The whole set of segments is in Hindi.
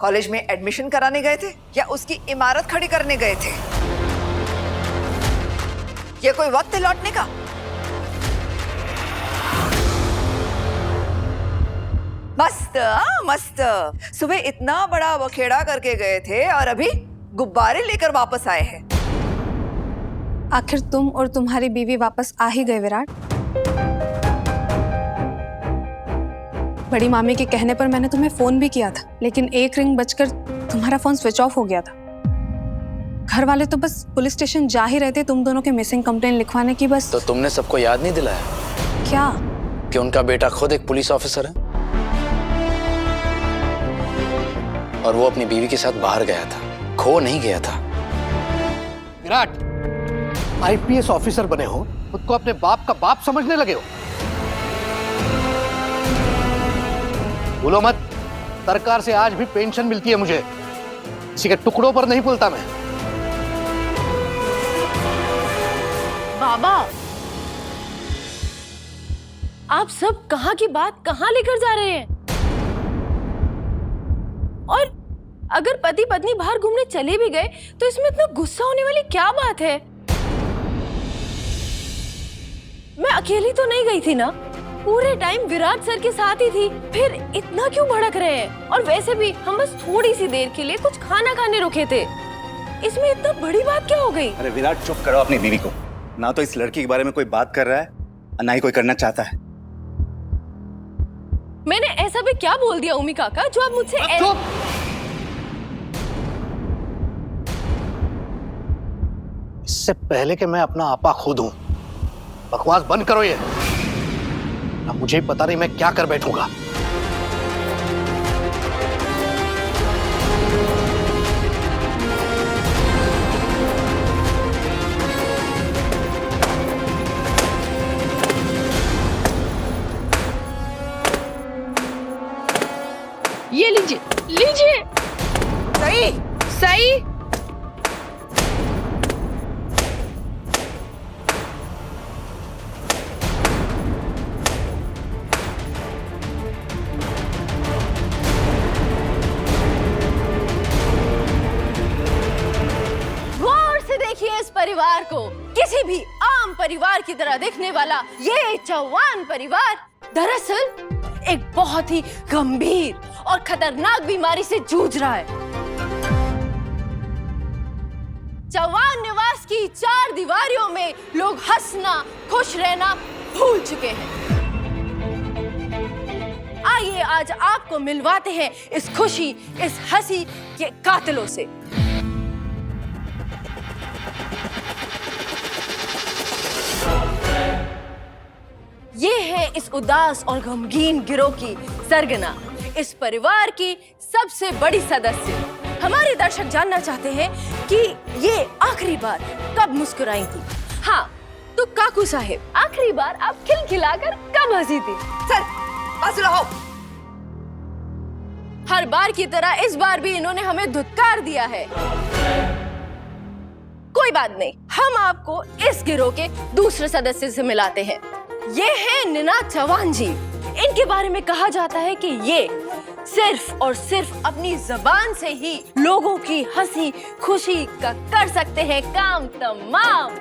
कॉलेज में एडमिशन कराने गए थे या उसकी इमारत खड़ी करने गए थे? ये कोई वक्त है लौटने का? मस्त मस्त। सुबह इतना बड़ा बखेड़ा करके गए थे और अभी गुब्बारे लेकर वापस आए हैं। आखिर तुम और तुम्हारी बीवी वापस आ ही गए विराट। बड़ी मामी के कहने पर मैंने तुम्हें फोन भी किया था, लेकिन एक रिंग बजकर तुम्हारा फोन स्विच ऑफ हो गया था। घर वाले तो बस पुलिस स्टेशन जा ही रहे थे तुम दोनों के मिसिंग कंप्लेन लिखवाने की। बस तो तुमने सबको याद नहीं दिलाया क्या कि उनका बेटा खुद एक पुलिस ऑफिसर है और वो अपनी बीवी के साथ बाहर गया था, खो नहीं गया था। विराट, आईपीएस ऑफिसर बने हो, खुद को अपने बाप का बाप समझने लगे हो। भूलो मत, सरकार से आज भी पेंशन मिलती है मुझे। किसी के टुकड़ों पर नहीं बोलता मैं। बाबा, आप सब कहाँ की बात कहाँ लेकर जा रहे हैं? और अगर पति पत्नी बाहर घूमने चले भी गए तो इसमें इतना गुस्सा होने वाली क्या बात है? मैं अकेली तो नहीं गई थी ना, पूरे टाइम विराट सर के साथ ही थी। फिर इतना क्यों भड़क रहे हैं? और वैसे भी हम बस थोड़ी सी देर के लिए कुछ खाना खाने रुके थे, इसमें इतना बड़ी बात क्या हो गई? अरे विराट, चुप करो अपनी बीवी को। ना तो इस लड़की के बारे में कोई बात कर रहा है और ना ही कोई करना चाहता है। मैंने ऐसा भी क्या बोल दिया उमी काका जो आप मुझसे चुप। इससे पहले कि मैं अपना आपा खो दूं, बकवास बंद करो। ये अब मुझे ही पता नहीं मैं क्या कर बैठूंगा। ये लीजिए लीजिए। सही सही। गौर से देखिए इस परिवार को। किसी भी आम परिवार की तरह दिखने वाला ये जवान परिवार दरअसल एक बहुत ही गंभीर और खतरनाक बीमारी से जूझ रहा है। चौहान निवास की 4 दीवारियों में लोग हंसना, खुश रहना भूल चुके हैं। आइए आज आपको मिलवाते हैं इस खुशी, इस हंसी के कातिलों से। ये है इस उदास और गमगीन गिरोह की सरगना, इस परिवार की सबसे बड़ी सदस्य। हमारे दर्शक जानना चाहते हैं कि ये आखिरी बार कब मुस्कुराई थी। हाँ, तो काकू साहिब, आखिरी बार आप खिलखिलाकर कब हंसी थी? सर पास रहो। हर बार की तरह इस बार भी इन्होंने हमें धुतकार दिया है। कोई बात नहीं, हम आपको इस गिरोह के दूसरे सदस्य से मिलाते हैं। ये है निनाद चौहान जी। इनके बारे में कहा जाता है कि ये सिर्फ और सिर्फ अपनी जबान से ही लोगों की हंसी खुशी का कर सकते हैं काम तमाम।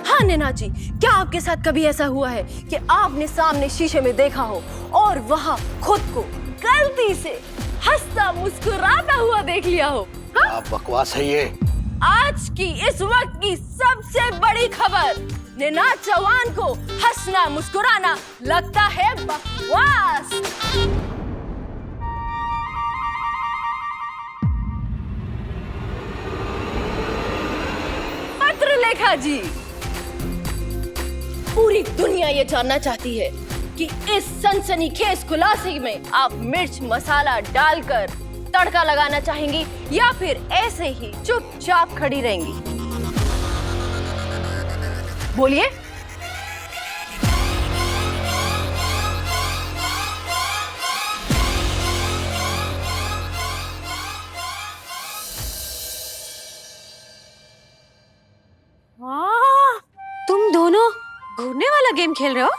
हाँ निनाद जी, क्या आपके साथ कभी ऐसा हुआ है कि आपने सामने शीशे में देखा हो और वहाँ खुद को गलती से हंसता मुस्कुराता हुआ देख लिया हो? हाँ? आप बकवास है ये। आज की इस वक्त की सबसे बड़ी खबर, निनाद चौहान को हंसना मुस्कुराना लगता है बकवास। पत्रलेखा जी, पूरी दुनिया ये जानना चाहती है कि इस सनसनीखेज खुलासे में आप मिर्च मसाला डालकर तड़का लगाना चाहेंगी या फिर ऐसे ही चुपचाप खड़ी रहेंगी? बोलिए। तुम दोनों घूरने वाला गेम खेल रहे हो?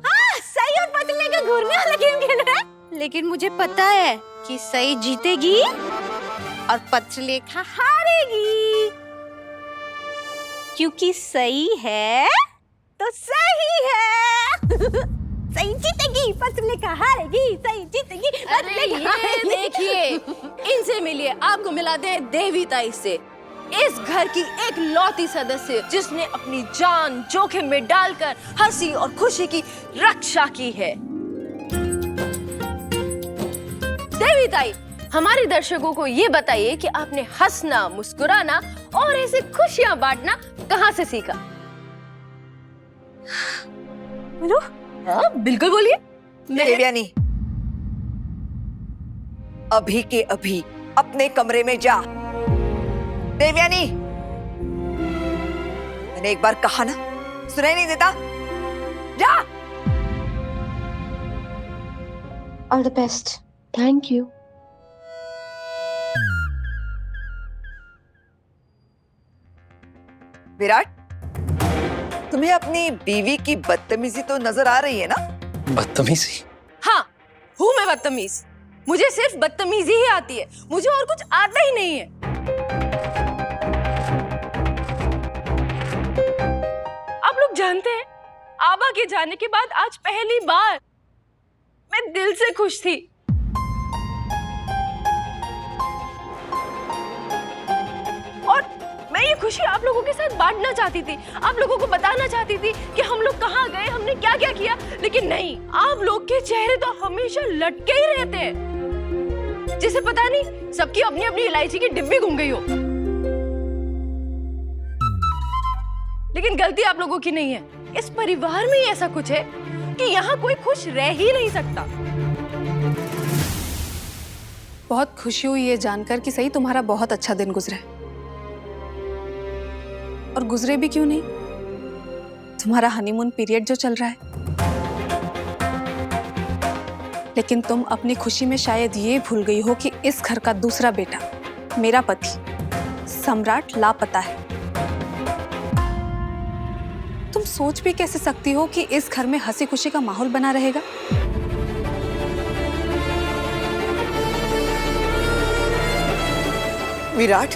हाँ, सही और पतले का घूरने वाला गेम खेल रहे हैं। लेकिन मुझे पता है कि सही जीतेगी और पत्रलेखा हारेगी, क्योंकि सही है तो सही है। सही जीतेगी, पत्रलेखा हारेगी, सही जीतेगी, पत्रलेखा हारेगी। देखिए, इनसे मिलिए, आपको मिलाते हैं देवी ताई से, इस घर की एक लौती सदस्य जिसने अपनी जान जोखिम में डालकर हंसी और खुशी की रक्षा की है। देवी ताई, हमारे दर्शकों को ये बताइए कि आपने हंसना, मुस्कुराना और ऐसे खुशियां बांटना कहाँ से सीखा? बोलो। हाँ, बिल्कुल बोलिए। देवयानी, अभी के अभी अपने कमरे में जा। देवयानी, मैंने एक बार कहा ना, सुनाई नहीं देता? जा। All the best. Thank you. Virat, तुम्हें अपनी बीवी की बदतमीजी तो नजर आ रही है ना? बदतमीजी? हाँ, हूँ मैं बदतमीज। मुझे सिर्फ बदतमीजी ही आती है, मुझे और कुछ आता ही नहीं है। आप लोग जानते हैं, आबा के जाने के बाद आज पहली बार मैं दिल से खुश थी। और मैं ये खुशी आप लोगों के साथ बांटना चाहती थी, आप लोगों को बताना चाहती थी कि हम लोग कहाँ गए, हमने क्या क्या किया, लेकिन नहीं, आप लोग के चेहरे तो हमेशा लटके ही रहते हैं, जैसे पता नहीं सबकी अपनी अपनी इलायची की डिब्बी घूम गई हो। लेकिन गलती आप लोगों की नहीं है, इस परिवार में ही ऐसा कुछ है कि यहाँ कोई खुश रह ही नहीं सकता। बहुत खुशी हुई ये जानकर कि सही तुम्हारा बहुत अच्छा दिन गुजरे, और गुजरे भी क्यों नहीं, तुम्हारा हनीमून पीरियड जो चल रहा है। लेकिन तुम अपनी खुशी में शायद ये भूल गई हो कि इस घर का दूसरा बेटा, मेरा पति सम्राट, लापता है। तुम सोच भी कैसे सकती हो कि इस घर में हंसी खुशी का माहौल बना रहेगा? विराट,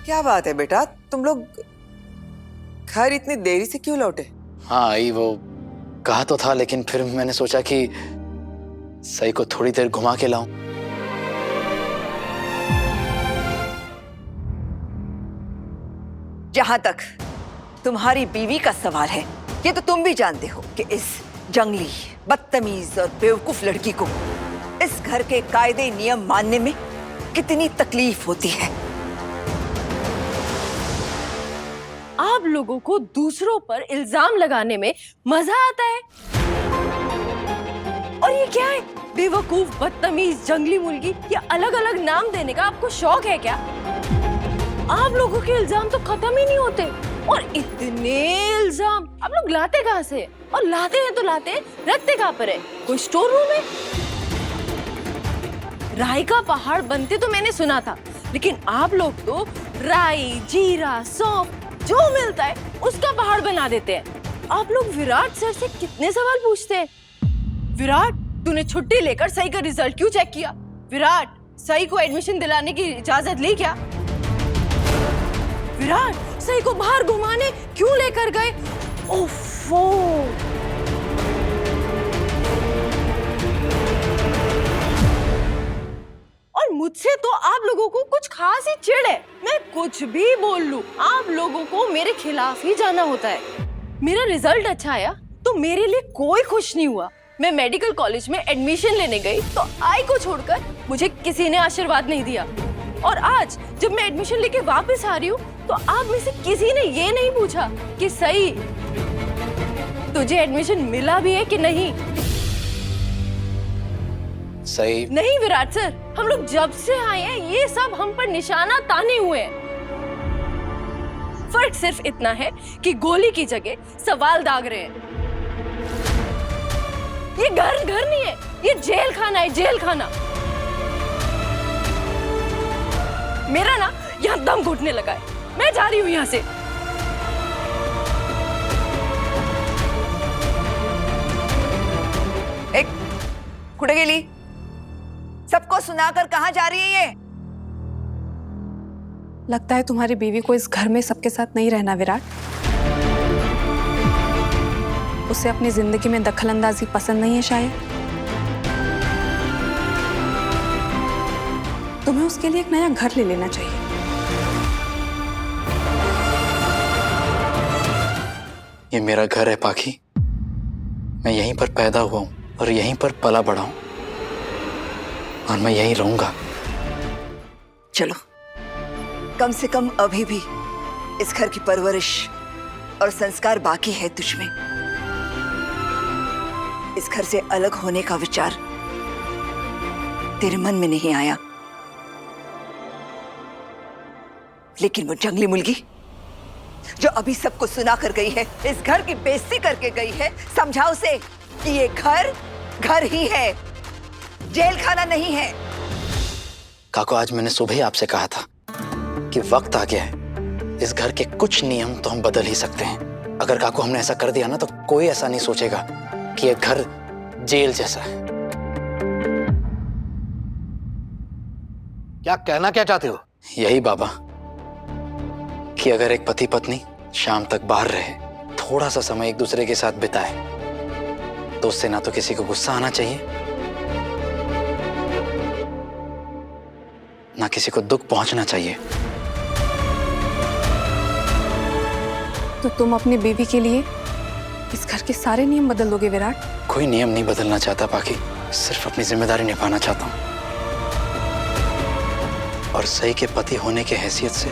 क्या बात है बेटा, तुम लोग घर इतनी देरी से क्यों लौटे? हाँ आई, वो कहा तो था, लेकिन फिर मैंने सोचा कि सही को थोड़ी देर घुमा के लाऊं। जहां तक तुम्हारी बीवी का सवाल है, ये तो तुम भी जानते हो कि इस जंगली, बदतमीज और बेवकूफ लड़की को इस घर के कायदे नियम मानने में कितनी तकलीफ होती है। आप लोगों को दूसरों पर इल्जाम लगाने में मजा आता है, और ये क्या है, बेवकूफ, बदतमीज, जंगली मुर्गी, ये अलग अलग नाम देने का आपको शौक है क्या? आप लोगों के इल्जाम तो खत्म ही नहीं होते, और इतने इल्जाम आप लोग लाते कहाँ से? और लाते हैं तो लाते हैं, रखते कहाँ पर है? कोई स्टोर रूम है? राई का पहाड़ बनते तो मैंने सुना था, लेकिन आप लोग तो राई, जीरा, सौंफ जो मिलता है उसका पहाड़ बना देते हैं। आप लोग विराट सर से कितने सवाल पूछते हैं। विराट, तूने छुट्टी लेकर सही का रिजल्ट क्यों चेक किया? विराट, सही को एडमिशन दिलाने की इजाजत ली क्या? विराट, सही को बाहर घुमाने क्यों लेकर गए? ओफो! और मुझसे तो आप लोगों को कुछ खास ही चिढ़ है, मैं कुछ भी बोल लूं, आप लोगों को मेरे खिलाफ ही जाना होता है। मेरा रिजल्ट अच्छा आया तो मेरे लिए कोई खुश नहीं हुआ। मैं मेडिकल कॉलेज में एडमिशन लेने गई तो आई को छोड़कर मुझे किसी ने आशीर्वाद नहीं दिया, और आज जब मैं एडमिशन लेके वापस आ रही हूँ तो आप में से किसी ने ये नहीं पूछा कि सही तुझे एडमिशन मिला भी है कि नहीं। सही नहीं विराट सर, हम लोग जब से आए हैं ये सब हम पर निशाना ताने हुए हैं। फर्क सिर्फ इतना है कि गोली की जगह सवाल दाग रहे हैं। ये घर नहीं है, ये जेल खाना है, जेल खाना। मेरा ना यहाँ दम घुटने लगा है, मैं जा रही हूँ यहाँ से। एक कुठे गेली? सबको सुनाकर कहाँ जा रही है ये? लगता है तुम्हारी बीवी को इस घर में सबके साथ नहीं रहना विराट। उसे अपनी जिंदगी में दखलंदाजी पसंद नहीं है शायद। तुम्हें उसके लिए एक नया घर ले लेना चाहिए। ये मेरा घर है पाखी। मैं यहीं पर पैदा हुआ हूं और यहीं पर पला बड़ा हूं और मैं यहीं रहूंगा। चलो, कम से कम अभी भी इस घर की परवरिश और संस्कार बाकी है तुझ में। इस घर से अलग होने का विचार तेरे मन में नहीं आया, लेकिन वो जंगली मुर्गी जो अभी सबको सुना कर गई है, इस घर की बेइज्जती करके गई है, समझा उसे कि ये घर घर ही है, जेल खाना नहीं है। काको, आज मैंने सुबह ही आपसे कहा था कि वक्त आ गया है। इस घर के कुछ नियम तो हम बदल ही सकते हैं। अगर काको हमने ऐसा कर दिया ना तो कोई ऐसा नहीं सोचेगा कि ये घर जेल जैसा है। क्या कहना क्या चाहते हो? यही बाबा कि अगर एक पति पत्नी शाम तक बाहर रहे, थोड़ा सा समय एक दूसरे के साथ बिताए, तो उससे ना तो किसी को गुस्सा आना चाहिए, ना किसी को दुख पहुंचना चाहिए। तो तुम अपनी बीवी के लिए इस घर के सारे नियम बदल दोगे विराट? कोई नियम नहीं बदलना चाहता पाखी, सिर्फ अपनी जिम्मेदारी निभाना चाहता हूं। और सही के पति होने की हैसियत से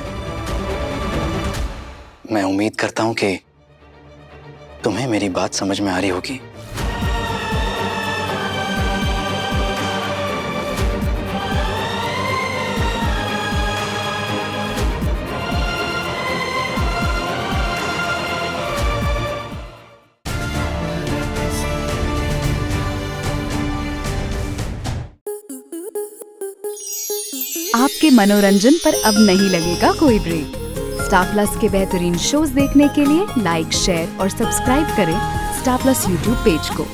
मैं उम्मीद करता हूं कि तुम्हें मेरी बात समझ में आ रही होगी। आपके मनोरंजन पर अब नहीं लगेगा कोई ब्रेक। स्टार प्लस के बेहतरीन शोज देखने के लिए लाइक, शेयर और सब्सक्राइब करें स्टार प्लस यूट्यूब पेज को।